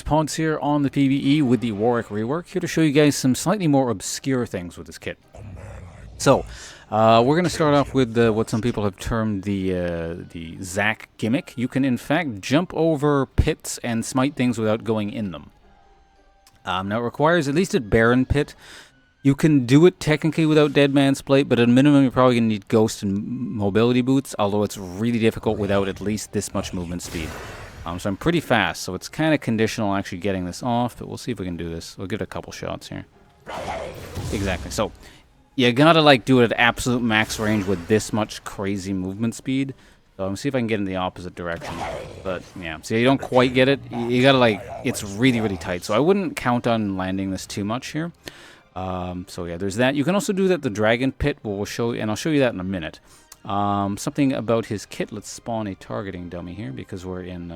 Pods here on the PvE with the Warwick Rework, here to show you guys some slightly more obscure things with this kit. So, we're going to start off with what some people have termed the Zac gimmick. You can in fact jump over pits and smite things without going in them. Now it requires at least a Baron pit. You can do it technically without Dead Man's Plate, but at a minimum you're probably going to need Ghost and Mobility Boots, although it's really difficult without at least this much movement speed. So I'm pretty fast, so it's kind of conditional actually getting this off, but we'll see if we can do this. We'll give it a couple shots here. Exactly. So you gotta like do it at absolute max range with this much crazy movement speed. So I'm gonna see if I can get in the opposite direction. But yeah, see, you don't quite get it. You gotta like, it's really, really tight. So I wouldn't count on landing this too much here. So yeah, there's that. You can also do that the Dragon Pit, we'll show you, and I'll show you that in a minute. Something about his kit. Let's spawn a targeting dummy here because we're in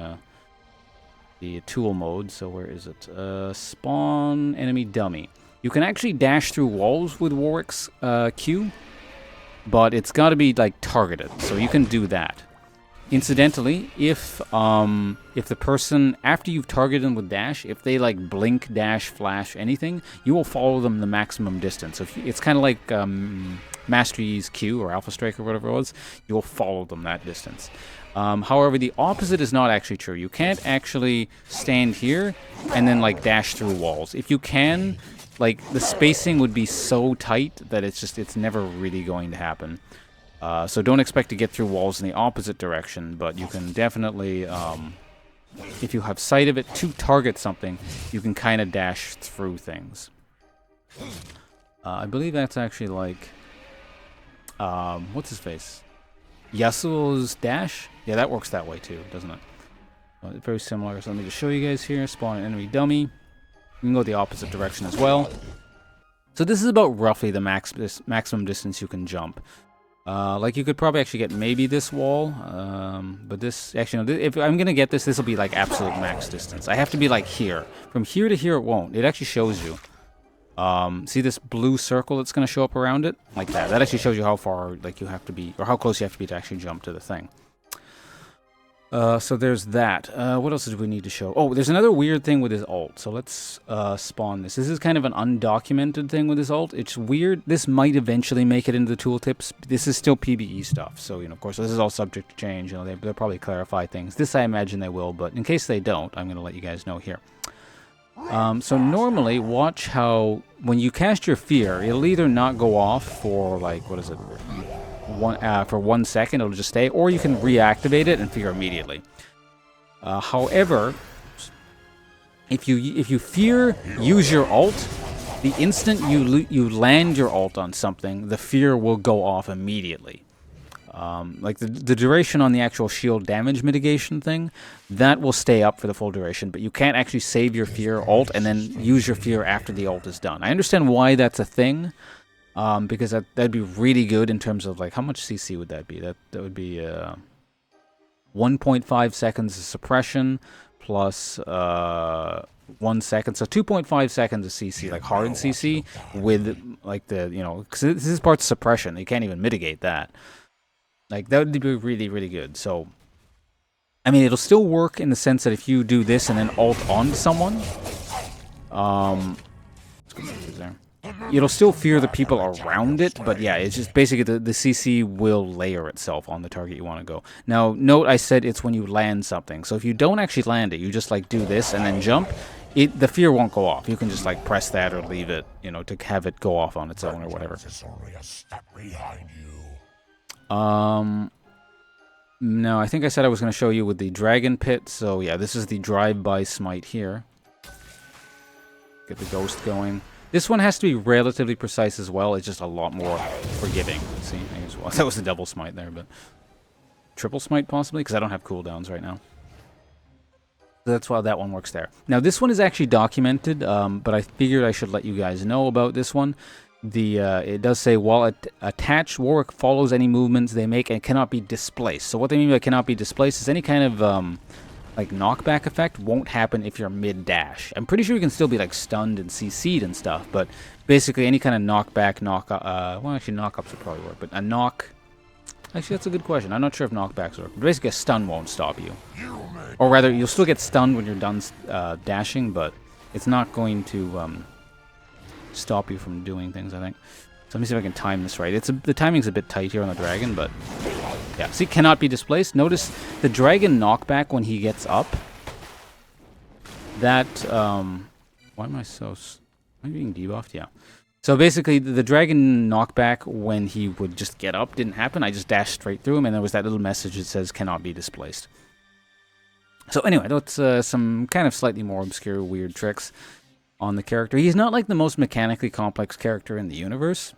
the tool mode. So where is it? Spawn enemy dummy. You can actually dash through walls with Warwick's Q, but it's got to be like targeted. So you can do that. Incidentally, if the person, after you've targeted them with dash, if they like blink, dash, flash, anything, you will follow them the maximum distance. So it's kind of like Mastery's Q or Alpha Strike or whatever it was, you will follow them that distance. However, the opposite is not actually true. You can't actually stand here and then like dash through walls. If you can, like the spacing would be so tight that it's never really going to happen. So don't expect to get through walls in the opposite direction, but you can definitely, if you have sight of it to target something, you can kind of dash through things. I believe that's actually like, what's his face? Yasuo's dash? Yeah, that works that way too, doesn't it? Very similar. So let me just show you guys here. Spawn an enemy dummy. You can go the opposite direction as well. So this is about roughly the maximum distance you can jump. Like you could probably actually get maybe this wall, but this, actually no, if I'm gonna get this, this will be like absolute max distance. I have to be like here. From here to here it won't. It actually shows you. See this blue circle that's gonna show up around it? Like that. That actually shows you how far like you have to be, or how close you have to be to actually jump to the thing. So there's that. What else do we need to show? Oh, there's another weird thing with his ult. So let's spawn this. This is kind of an undocumented thing with his ult. It's weird. This might eventually make it into the tooltips. This is still PvE stuff. So, you know, of course, this is all subject to change. You know, they'll probably clarify things. This, I imagine they will, but in case they don't, I'm going to let you guys know here. So normally, watch how, when you cast your fear, it'll either not go off for, like, what is it? For 1 second, it'll just stay, or you can reactivate it and fear immediately. However, if you fear, use your ult, the instant you land your ult on something, the fear will go off immediately. Like the duration on the actual shield damage mitigation thing, that will stay up for the full duration, but you can't actually save your fear ult and then use your fear after the ult is done. I understand why that's a thing. Because that'd be really good in terms of like how much CC would that be? That would be 1.5 seconds of suppression plus 1 second, so 2.5 seconds of CC, like hard CC with like the, you know, because this is part suppression. You can't even mitigate that. Like that would be really, really good. So I mean, it'll still work in the sense that if you do this and then ult on someone, it'll still fear the people around it, but yeah, it's just basically the CC will layer itself on the target you want to go. Now, note I said it's when you land something. So if you don't actually land it, you just like do this and then jump, the fear won't go off. You can just like press that or leave it, you know, to have it go off on its own or whatever. No, I think I said I was going to show you with the Dragon Pit. So yeah, this is the drive-by smite here. Get the ghost going. This one has to be relatively precise as well. It's just a lot more forgiving. See, well, that was a double smite there, but triple smite possibly, because I don't have cooldowns right now. So that's why that one works there. Now this one is actually documented, but I figured I should let you guys know about this one. It does say, while attached, Warwick follows any movements they make and cannot be displaced. So what they mean by cannot be displaced is any kind of like knockback effect won't happen if you're mid-dash. I'm pretty sure you can still be like stunned and CC'd and stuff, but basically any kind of knockback, well actually knockups would probably work, but a knock, Actually, that's a good question. I'm not sure if knockbacks work. But basically, a stun won't stop you. Or rather, you'll still get stunned when you're done dashing, but it's not going to stop you from doing things, I think. So let me see if I can time this right. The timing's a bit tight here on the dragon, but yeah. See, cannot be displaced. Notice the dragon knockback when he gets up. That, why am I so... Am I being debuffed? Yeah. So basically, the dragon knockback when he would just get up didn't happen. I just dashed straight through him, and there was that little message that says cannot be displaced. So anyway, that's some kind of slightly more obscure, weird tricks on the character. He's not like the most mechanically complex character in the universe.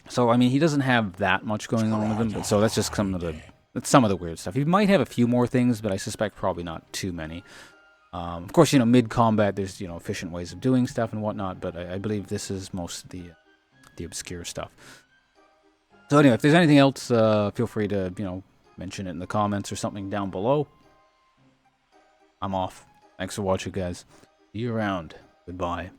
So, I mean, he doesn't have that much going on with him, but so that's just some of the weird stuff. He might have a few more things, but I suspect probably not too many. Of course, you know, mid-combat, there's, you know, efficient ways of doing stuff and whatnot, but I believe this is most of the obscure stuff. So anyway, if there's anything else, feel free to, you know, mention it in the comments or something down below. I'm off. Thanks for watching, guys. See you around. Goodbye.